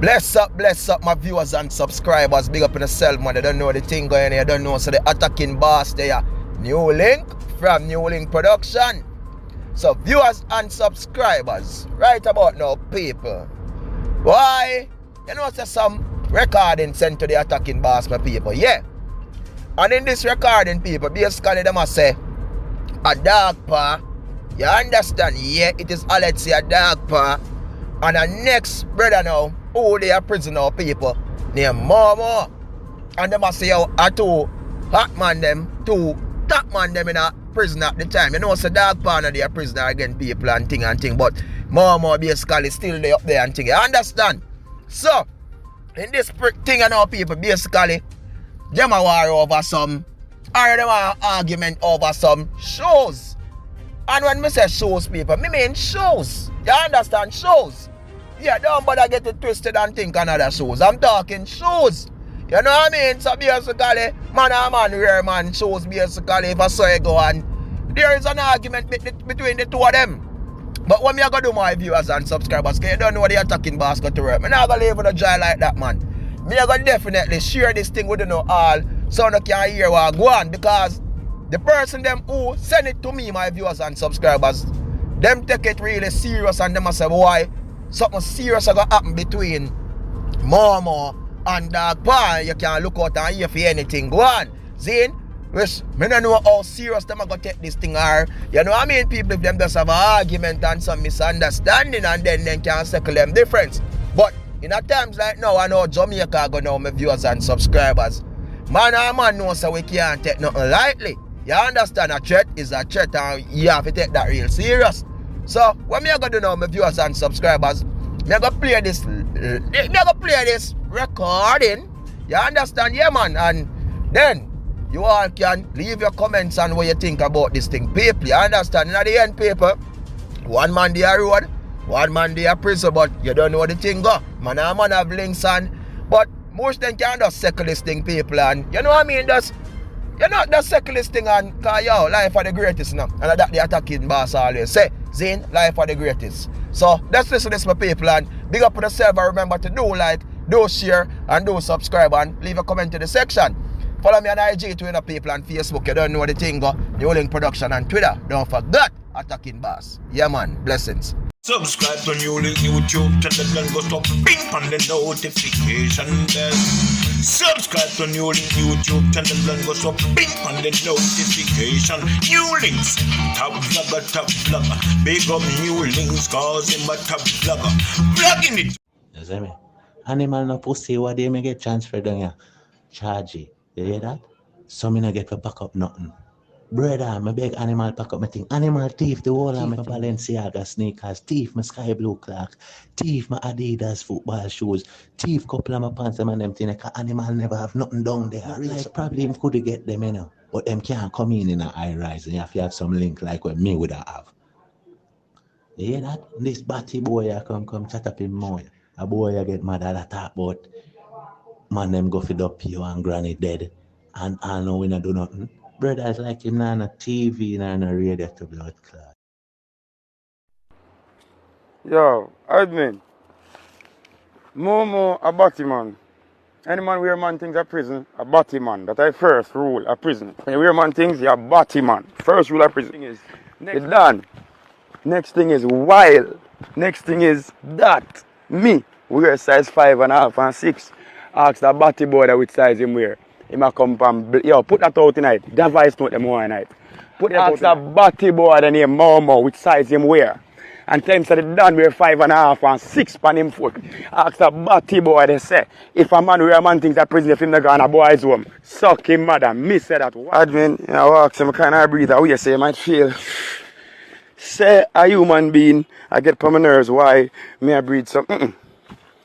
Bless up my viewers and subscribers. Big up in yourself, man. They don't know the thing going here. They don't know. So the attacking boss there. NEWLINK from NEWLINK Production. So viewers and subscribers, right about now, people. Why? You know, there's some recording sent to the attacking boss, my people. Yeah. And in this recording, people, basically they must say a dog paw. You understand? Yeah, it is allegedly a dog paw. And the next brother now, who they are prisoner people, named Momo. And they must say how a two hot man them, two top man them in a prison at the time. You know, it's a dog paw and they are prisoner against people and thing. But Momo basically still there up there and thing. You understand? So, in this thing and now people basically, them a war over some, or them a argument over some shows. And when me say shows, people, me mean shows. You understand? Shows. Yeah, don't bother get it twisted and think another shows. I'm talking shows. You know what I mean? So basically, man and man, rare man shows basically if I saw it go on. There is an argument between the two of them. But what me I gonna do, my viewers and subscribers, because you don't know what the attacking boss got to work. Me not gonna leave in a jail like that, man. Me I gonna definitely share this thing with you know all so you can hear what I go on, because the person them who send it to me, my viewers and subscribers, them take it really serious and them say, boy, something serious is gonna happen between Momo and Dog Paw. You can look out and hear for anything. Go on. Zane, which me don't know how serious them are gonna take this thing are. You know what I mean? People, if them just have an argument and some misunderstanding and then they can settle them difference. But in a times like now, I know Jamaica go now, my viewers and subscribers. Man and man know so we can't take nothing lightly. You understand? A threat is a threat and you have to take that real serious. So what me I gonna do now, my viewers and subscribers, me I gonna play this recording. You understand? Yeah, man. And then you all can leave your comments on what you think about this thing. People, you understand? And at the end, people, one man they are road, one man they are prison, but you don't know the thing go. Man and man have links on. But most them can just settle this thing, people, and you know what I mean? Just you know just settle this thing and cause yo, life are the greatest now. And that the attacking boss always say, Zane, life are the greatest. So let's listen to this, my people, and big up on yourself and remember to do like, do share, and do subscribe and leave a comment in the section. Follow me on IG, Twitter, people, and Facebook. You don't know the thing go. NEWLINK Production and Twitter. Don't forget attacking boss. Yeah, man. Blessings. Subscribe to NEWLINK YouTube channel and go to ping on the notification bell. Subscribe to NEWLINK YouTube channel and go to ping on the notification. NEWLINKs, top vlogger. Big up NEWLINKs, cause him a top vlogger. Vlogging it. You see me? Animal no pussy, what they may get transferred down here. Charge it. You hear that? So me no get to back up nothing. Brother, my big animal pack up my thing. Animal thief, the whole of my Balenciaga sneakers. Thief, my sky blue clock. Thief, my Adidas football shoes. Thief, couple of my pants and them thing. Animal never have nothing down there. Like, probably him could get them, you know. But them can't come in a high rise and you have to have some link like what me would have. You hear that? This batty boy come chat up in more. A boy get mad at talk about man them go feed up you and granny dead. And I know we not do nothing. Brothers like him on a TV and a radio to blood clot. Yo, admin. Momo a batty man. Any man wear man things a prison, a batty man. That I first rule a prison. When you wear man things, you're a batty man. First rule of prison is it's done. Next thing is wild. Next thing is that. Me, wear size 5.5 and 6. Ask that batty boy that which size him wear. He might come from, yo, put that out tonight. That voice note them one night. Put that out that batty boy that name Momo, which size him wear. And tell him that the Dan wear 5.5 and 6 pan him foot. Ask that batty boy they say, if a man wear a man thinks that prison if him not gonna boy's home, suck him mother. Me say that. Admin, you know, ask him kind of breathe. How you say might feel. Say a human being, I get on my nerves why me I breathe some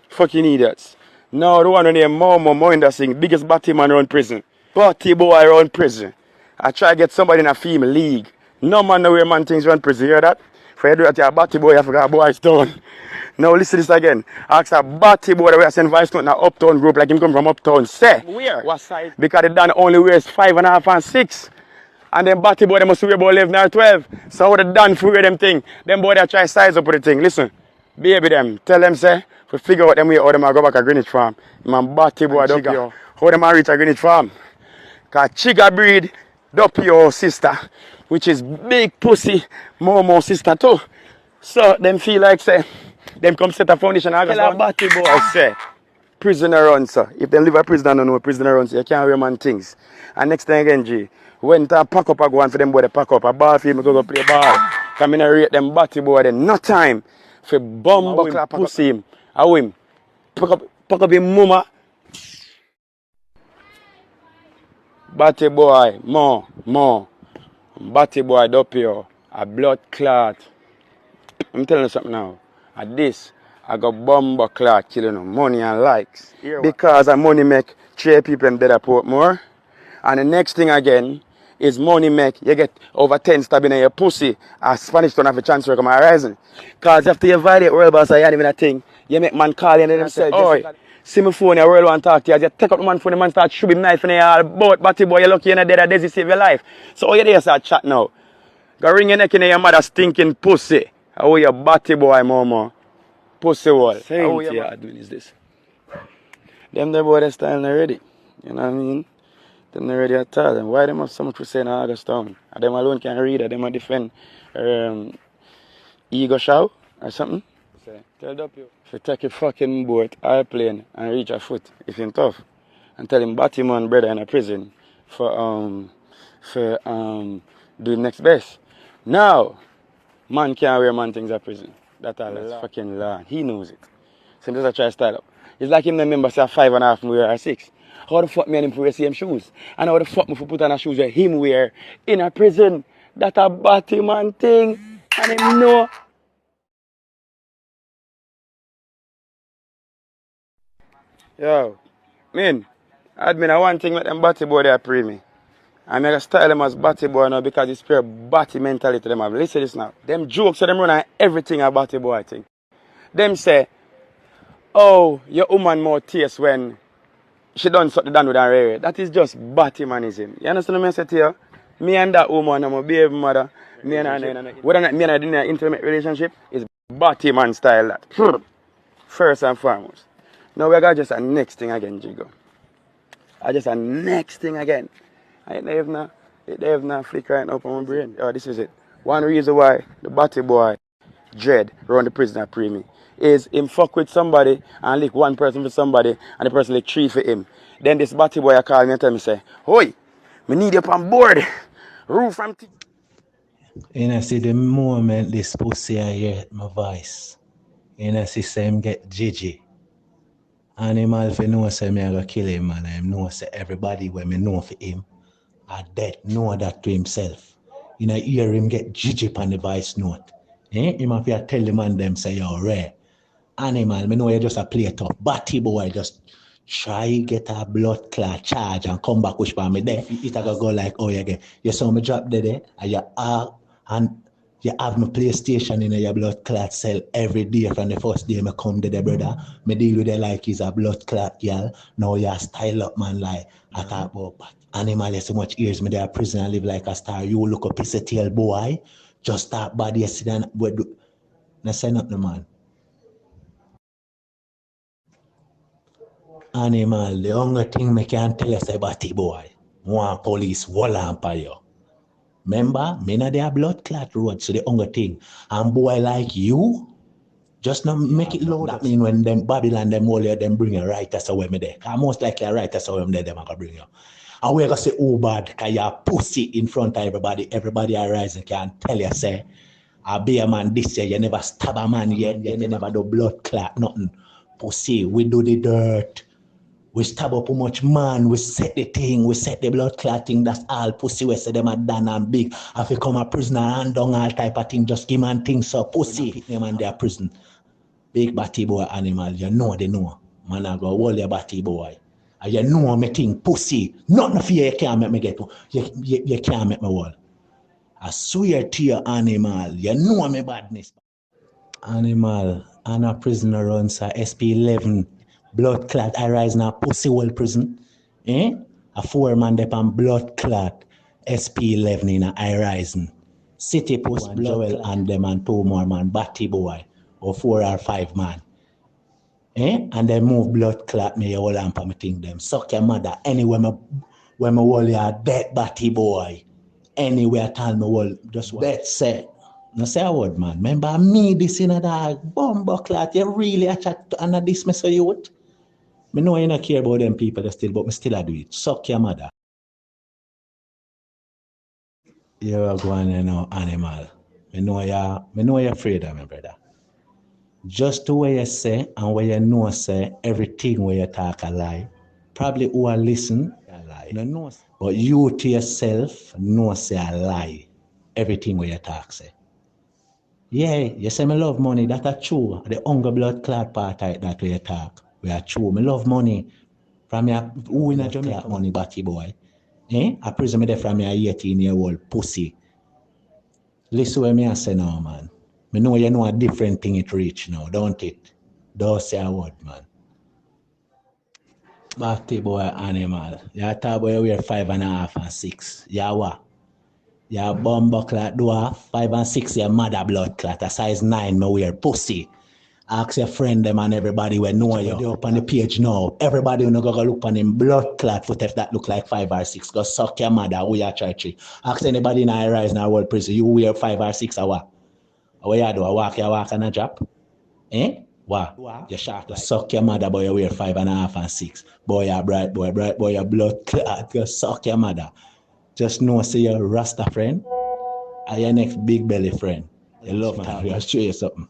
fucking idiots. No, the one named Momo in that thing, biggest batty man around prison. Batty boy around prison. I try to get somebody in a female league. No man know where man things around prison, you hear that? For you do that, you're a batty boy, you forgot boys down. Now listen to this again. Ask a batty boy that we send voice note in an uptown group like him come from uptown. Say. Where? What side? Because the Dan only wears 5.5 and 6. And then batty boy they must wear about 11 or 12. So how the Dan for wear them thing? Them boy they try size up with the thing. Listen. Baby them, tell them say, For figure out them way how them a go back a Greenwich farm. Man batty boy up here. How them a reach a Greenwich farm. Cause Chiga breed up your sister, which is big pussy, more sister too. So them feel like say, them come set a foundation. I tell a batty boy say, prisoner run, sir. If they live a prisoner, no prisoner run, so you can't wear man things. And next thing again, G, when I pack up, I go on for them boy, they pack up a ball for him, go play ball. Come in and rate them batty boy, then no time for bumbo clap pussy him. I win. Pack up him mama. Batty boy, more. Batty boy up here, a blood clot. I'm telling you something now. At this, I got bomber clot killing them, money and likes. Because I money make 3 people in dead at Portmore. And the next thing again is money make you get over 10 stabbing in your pussy. A Spanish don't have a chance to come horizon. Because after you violate world boss, I ain't even a thing. You make man call you and them say, oi, see my phone, your world want to talk to you. As you take up the man phone, the man start shooting knife in your boat, batty boy, you're lucky you're not dead, that save your life. So all you there start chat now. Go ring your neck in your mother stinking pussy. How you batty boy, mama? Pussy wall. How you admin is this? Them the boy they styling already. You know what I mean? Them not ready at all. And why them have so much to say in August Town? And them alone can read it. Them a defend ego show or something. Say, tell up you. If you take a fucking boat, airplane and reach a foot, if you're tough. And tell him batty man brother in a prison for do next best. Now, man can't wear man things at prison. That's fucking law. He knows it. So he doesn't try to style up. It's like him remember say 5.5 me wear or 6. How the fuck me and him wear the same shoes? And how the fuck me put on a shoes where him wear in a prison? That's a batty man thing. And him know. Yo, man, admin I one thing with them batty boy they pre me. I'm going to style them as batty boy now because it's pure batty mentality them have. Listen to this now. Them jokes so them run on everything a batty boy thing. Them say, oh, your woman more taste when she done something done with her area. That is just batty manism. You understand what I say to you? Me and that woman, I'm a baby mother. Me and her, whether or not me and her in an intimate relationship, is batty man style that. First and foremost. Now we got just a next thing again, Jigo. I just a next thing again. I ain't even flickering up on my brain. Oh, this is it. One reason why the batty boy dread around the prisoner pre me is him fuck with somebody and lick one person for somebody and the person lick 3 for him. Then this batty boy call me and tell me say, "Oi, me need you on board. Roof from And I see the moment this pussy I hear my voice. And I see him get Gigi. Animal if know say me I go kill him, man. I know say everybody when me know for him are dead, know that to himself. You know, hear him get Gigi on the voice note. Him have to tell the man them say you're rare. Animal, me know you just a play tough. Batty boy just try get a blood clot charge and come back which by me there. It a go like, oh yeah, again. You saw me drop there and you have my PlayStation in your blood clot cell every day from the first day me come there, brother. Me deal with it like he's a blood clot girl. Now you style up man like I talk about animal you so much years me there prison and live like a star. You look up his tail boy. Just start body you sit down now say nothing man. Animal, the only thing me can tell you say batty boy. One police wall on for you. Remember, me na there blood clot road, so the only thing. And boy like you, just not make it loud. That mean when them Babylon them all them bring a writer so when me there. Cause most likely a writer so when them are gonna bring you. And we're gonna say oh bad, cause you're pussy in front of everybody. Everybody arise and can tell you say, I be a man this year, you never stab a man yet, you never do blood clot, nothing. Pussy, we do the dirt. We stab up how much man, we set the thing, we set the blood clotting, that's all pussy we say them are done and big. If you come a prisoner and down all type of thing, just give man things so pussy. Pick them and their prison. Big batty boy animal, you know they know. Man I go hold your batty boy. And you know me thing, pussy. Nothing for you can't make me get to. You can't make me wall. I swear to you animal, you know me badness. Animal, and a prisoner runs a SP11. Blood clot, I rise now pussy well prison. A 4-man dep on blood clot, SP11 in a I rising. City post blood and them and 2 more man, batty boy, or 4 or 5 man. And they move blood clot me, you hold on for me thing them. Suck your mother. Anywhere when me hold your dead body boy. Anywhere tell me hold just bet say. No say a word, man. Remember me this in a dog bumbo clot. You really a chat and a dismiss for youth. Me know you not care about them people still, but me still a do it. Suck your mother. You're going to know animal. Me know you're afraid of me, brother. Just the way you say and where you know say everything where you talk a lie. Probably who are listen a lie. No know. But you to yourself know say a lie. Everything where you talk say. Yeah, you say me love money, that a true. The hunger blood clot part that where you talk. We are true. Me love money. From your who in a Jamaican money batty boy. I presume me there from your 18-year-old pussy. Listen what me I say now, man. Me know you know a different thing it reach now, don't it? Don't say a word, man. Batty boy animal. You talk about you wear 5.5 and 6. You what? You bumbo clot dwarf, 5 and 6, your mother blood clot. A size 9 me wear pussy. Ask your friend them and everybody will know you. They up on the page now. Everybody will go look on him blood clot foot if that look like 5 or 6. Go suck your mother who you try to. Ask anybody in our rise in our world prison. You wear 5 or 6 or what? What you do? You walk and a drop? What? You shot like. Suck your mother boy you wear 5.5 and 6. Boy you bright boy your blood clot. Go suck your mother. Just know say your Rasta friend and your next big belly friend. You love man. I'll show you something.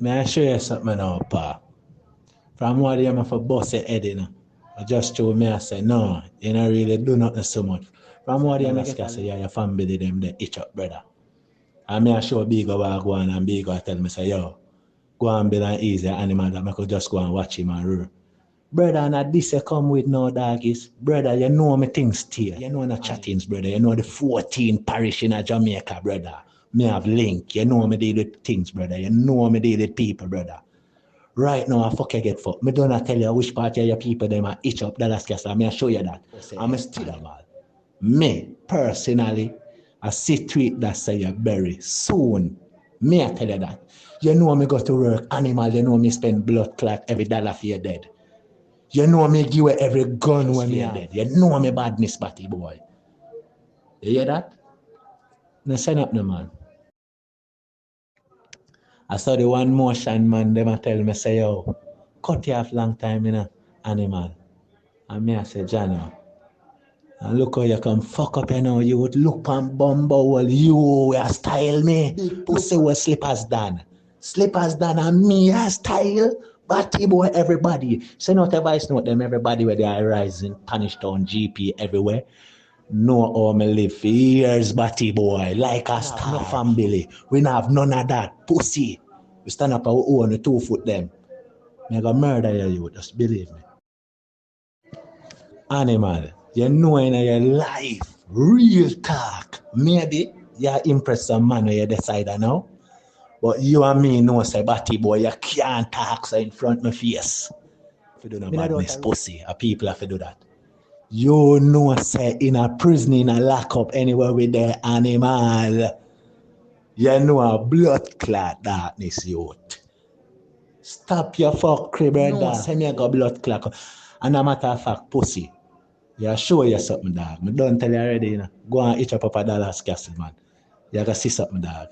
May I show you something now, Pa? From what you have for bust your head, you know. I just told me, I say, no, you don't really do nothing so much. From what you have to say, your family, them, they itch up, brother. And me I show big over go on and big over tell me, say, yo, go and build an easy animal that I could just go and watch him and roar. Brother, and this you come with no doggies. Brother, you know me things still. You know the chattings, brother. You know the 14 parish in Jamaica, brother. Me have link. You know me deal with things, brother. You know me deal with people, brother. Right now, I fuck you get fucked. Me don't tell you which part of your people them are itch up Dallas Castle. Me I show you that. I'm still a man. Me, personally, I see tweet that say you bury soon. Me I tell you that. You know me go to work, animal, you know me spend blood clot every dollar for your dead. You know me give you every gun when me dead. You know me badness, batty boy. You hear that? No sign up no man. I saw the one motion man, them a tell me say, yo, cut you off long time, you know, animal. And me I say, Jano, and look how you come fuck up, you know, you would look on bumble, you style me. Pussy will slippers done. Slippers done and me a style. Batty boy, everybody. Send out a voice note them, everybody where they are rising, Punish Town, GP, everywhere. Know how me live for years, batty boy. Like a star. No family. We don't have none of that. Pussy. We stand up our own 2 foot them. Me go murder you, just believe me. Animal, you know in your life, real talk. Maybe you impress some man when you decide now. But you and me know say batty boy, you can't talk so in front of my face. If you do no badness, pussy, people have to do that. You know say in a prison, in a lockup, anywhere with the animal. You know a blood clot darkness, youth. Stop your fuck crib, brother. No, say me I got blood clot. And a matter of fact, pussy. You show you something, dog. I don't tell you already, you know. Go and eat up a Dallas Castle, man. You gotta see something, dog.